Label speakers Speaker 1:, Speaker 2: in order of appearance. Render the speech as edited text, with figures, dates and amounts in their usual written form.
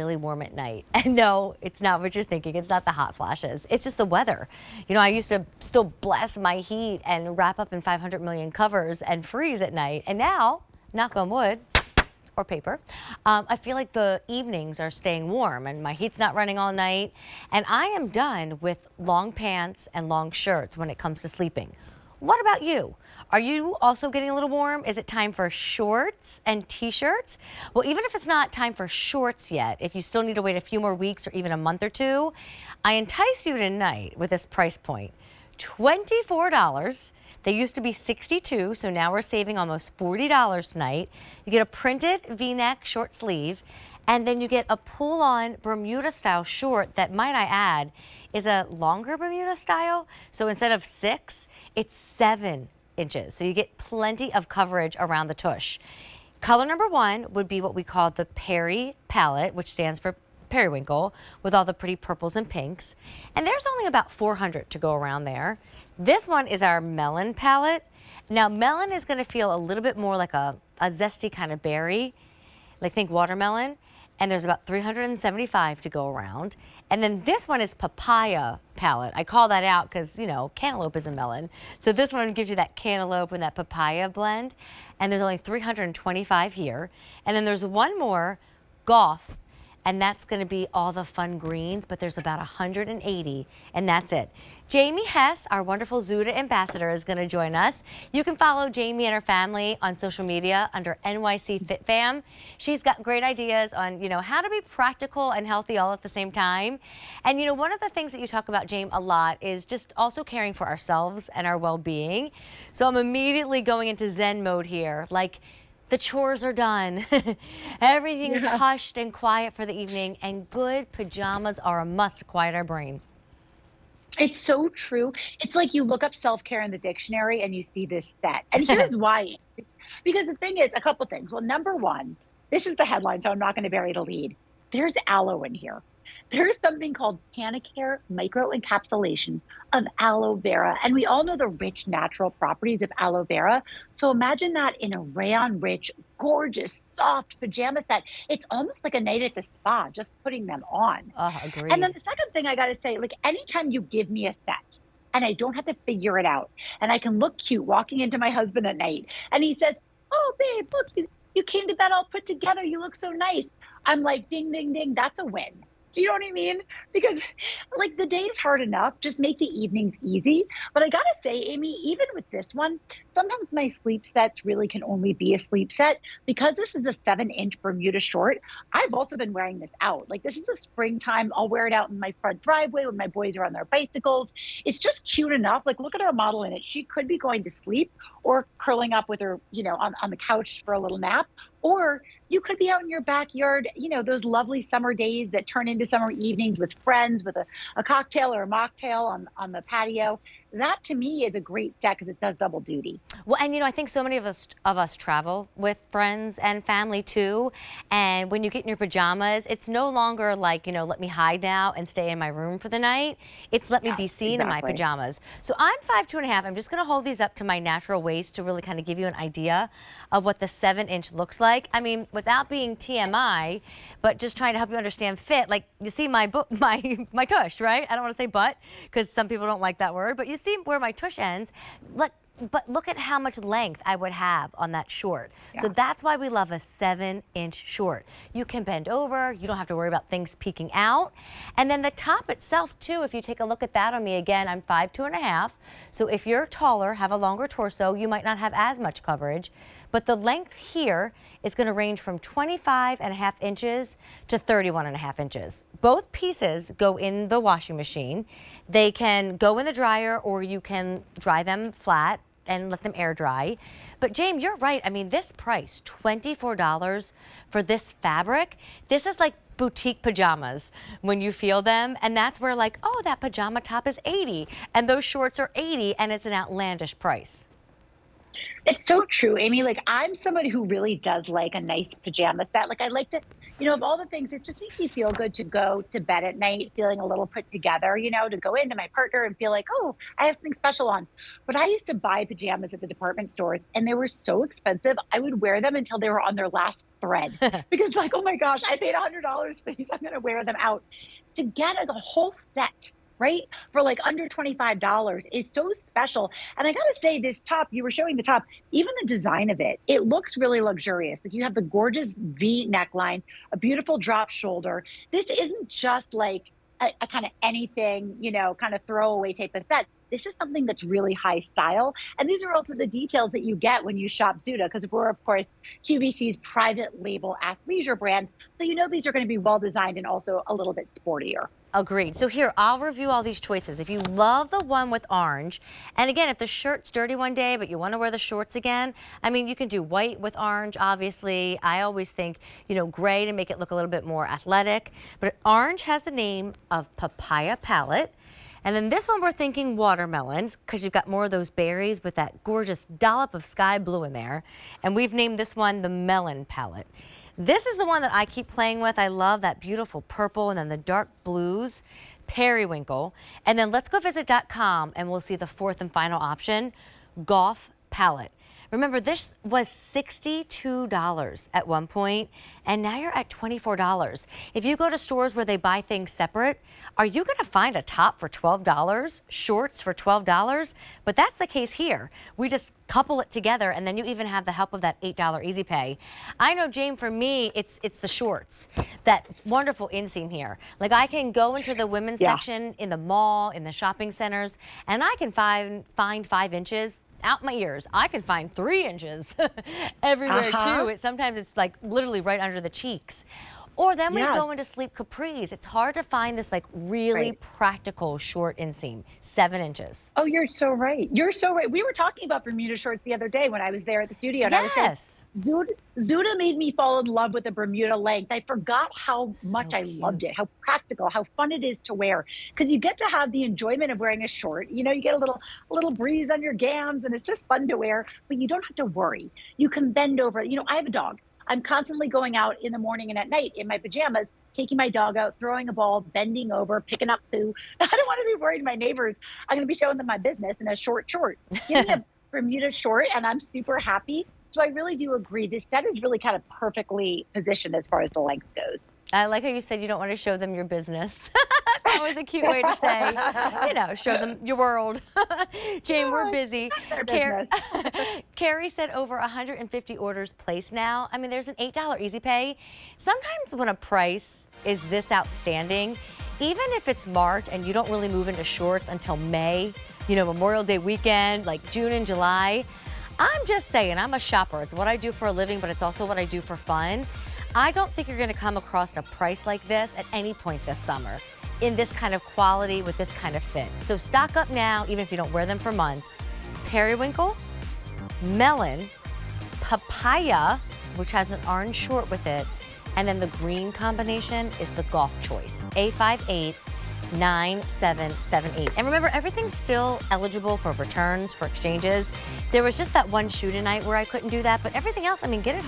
Speaker 1: really warm at night. And no, it's not what you're thinking. It's not the hot flashes. It's just the weather. You know, I used to still bless my heat and wrap up in 500 million covers and freeze at night. And now, knock on wood, or paper, I feel like the evenings are staying warm and my heat's not running all night. And I am done with long pants and long shirts when it comes to sleeping. What about you? Are you also getting a little warm? Is it time for shorts and t-shirts? Well, even if it's not time for shorts yet, if you still need to wait a few more weeks or even a month or two, I entice you tonight with this price point. $24. They used to be $62, so now we're saving almost $40 tonight. You get a printed V-neck short sleeve, and then you get a pull-on Bermuda style short that, might I add, is a longer Bermuda style. So instead of 6, it's 7 inches. So you get plenty of coverage around the tush. Color number 1 would be what we call the Peri palette, which stands for periwinkle, with all the pretty purples and pinks. And there's only about 400 to go around there. This one is our melon palette. Now, melon is going to feel a little bit more like a zesty kind of berry, like think watermelon. And there's about 375 to go around. And then this one is papaya palette. I call that out because, you know, cantaloupe is a melon. So this one gives you that cantaloupe and that papaya blend. And there's only 325 here. And then there's one more, goth, and that's going to be all the fun greens, but there's about 180, and that's it. Jamie Hess, our wonderful Zuda ambassador, is going to join us. You can follow Jamie and her family on social media under NYC Fit Fam. She's got great ideas on, you know, how to be practical and healthy all at the same time. And, you know, one of the things that you talk about, Jamie, a lot is just also caring for ourselves and our well-being. So I'm immediately going into Zen mode here, like, the chores are done. Everything's hushed and quiet for the evening, and good pajamas are a must to quiet our brain.
Speaker 2: It's so true. It's like you look up self-care in the dictionary and you see this set. And here's why. Because the thing is, a couple things. Well, number one, this is the headline, so I'm not going to bury the lead. There's aloe in here. There's something called Panicare microencapsulations of aloe vera. And we all know the rich natural properties of aloe vera. So imagine that in a rayon-rich, gorgeous, soft pajama set. It's almost like a night at the spa, just putting them on.
Speaker 1: Agreed.
Speaker 2: And then the second thing I got to say, like anytime you give me a set and I don't have to figure it out and I can look cute walking into my husband at night and he says, oh, babe, look, you came to bed all put together. You look so nice. I'm like, ding, ding, ding. That's a win. Do you know what I mean? Because like the day is hard enough, just make the evenings easy. But I gotta say, Amy, even with this one, sometimes my sleep sets really can only be a sleep set. Because this is a 7-inch Bermuda short, I've also been wearing this out. Like this is a springtime, I'll wear it out in my front driveway when my boys are on their bicycles. It's just cute enough. Like look at our model in it. She could be going to sleep or curling up with her, you know, on the couch for a little nap. Or you could be out in your backyard, you know, those lovely summer days that turn into summer evenings with friends with a cocktail or a mocktail on the patio. That to me is a great set because it does double duty.
Speaker 1: Well, and you know, I think so many of us travel with friends and family too. And when you get in your pajamas, it's no longer like, you know, let me hide now and stay in my room for the night. It's let me be seen in my pajamas. So I'm 5'2½". I'm just going to hold these up to my natural waist to really kind of give you an idea of what the 7-inch looks like. I mean, without being TMI, but just trying to help you understand fit. Like you see my tush, right? I don't want to say butt because some people don't like that word, but you see where my tush ends. But look at how much length I would have on that short. Yeah. So that's why we love a 7-inch short. You can bend over, you don't have to worry about things peeking out. And then the top itself too, if you take a look at that on me again, I'm 5'2½". So if you're taller, have a longer torso, you might not have as much coverage. But the length here is going to range from 25.5 inches to 31.5 inches. Both pieces go in the washing machine. They can go in the dryer or you can dry them flat and let them air dry. But James, you're right. I mean, this price, $24 for this fabric, this is like boutique pajamas when you feel them. And that's where like, oh, that pajama top is $80 and those shorts are $80 and it's an outlandish price.
Speaker 2: It's so true, Amy. Like I'm somebody who really does like a nice pajama set. Like I like to, of all the things, it just makes me feel good to go to bed at night feeling a little put together, to go into my partner and feel like, oh, I have something special on. But I used to buy pajamas at the department stores and they were so expensive. I would wear them until they were on their last thread because, like, oh my gosh, I paid $100 for these. I'm going to wear them out. To get a whole set, right, for like under $25 is so special. And I gotta say, this top, you were showing the top, even the design of it, it looks really luxurious. Like, you have the gorgeous V neckline, a beautiful drop shoulder. This isn't just like a kind of anything, kind of throwaway type of set. This is something that's really high style. And these are also the details that you get when you shop Zuda, because we're, of course, QVC's private label athleisure brand. So these are going to be well designed and also a little bit sportier.
Speaker 1: Agreed. So here, I'll review all these choices. If you love the one with orange, and again, if the shirt's dirty one day, but you want to wear the shorts again, I mean, you can do white with orange, obviously. I always think, gray to make it look a little bit more athletic. But orange has the name of Papaya Palette. And then this one, we're thinking watermelons, because you've got more of those berries with that gorgeous dollop of sky blue in there. And we've named this one the Melon Palette. This is the one that I keep playing with. I love that beautiful purple and then the dark blues, periwinkle. And then let's go visit.com and we'll see the fourth and final option, Golf Palette. Remember, this was $62 at one point, and now you're at $24. If you go to stores where they buy things separate, are you going to find a top for $12, shorts for $12? But that's the case here. We just couple it together, and then you even have the help of that $8 Easy Pay. I know, Jane, for me, it's the shorts, that wonderful inseam here. Like, I can go into the women's section in the mall, in the shopping centers, and I can find 5 inches out my ears. I can find 3 inches everywhere too. Sometimes it's like literally right under the cheeks. Or then we go into sleep capris. It's hard to find this like really practical short inseam, 7 inches.
Speaker 2: Oh, you're so right. You're so right. We were talking about Bermuda shorts the other day when I was there at the studio. And I was saying, Zuda made me fall in love with the Bermuda length. I forgot how much I loved it, how practical, how fun it is to wear. Because you get to have the enjoyment of wearing a short. You get a little breeze on your gams, and it's just fun to wear. But you don't have to worry. You can bend over. I have a dog. I'm constantly going out in the morning and at night in my pajamas, taking my dog out, throwing a ball, bending over, picking up poo. I don't want to be worried my neighbors. I'm going to be showing them my business in a short. Give me a Bermuda short, and I'm super happy. So I really do agree. This set is really kind of perfectly positioned as far as the length goes.
Speaker 1: I like how you said you don't want to show them your business. That was a cute way to say, show them your world. Jane, we're busy. Carrie said over 150 orders placed now. I mean, there's an $8 Easy Pay. Sometimes when a price is this outstanding, even if it's March and you don't really move into shorts until May, Memorial Day weekend, like June and July, I'm just saying, I'm a shopper. It's what I do for a living, but it's also what I do for fun. I don't think you're going to come across a price like this at any point this summer in this kind of quality with this kind of fit. So stock up now, even if you don't wear them for months. Periwinkle, melon, papaya, which has an orange short with it, and then the green combination is the golf choice, A589778. And remember, everything's still eligible for returns, for exchanges. There was just that one shoe tonight where I couldn't do that, but everything else, I mean, get it home.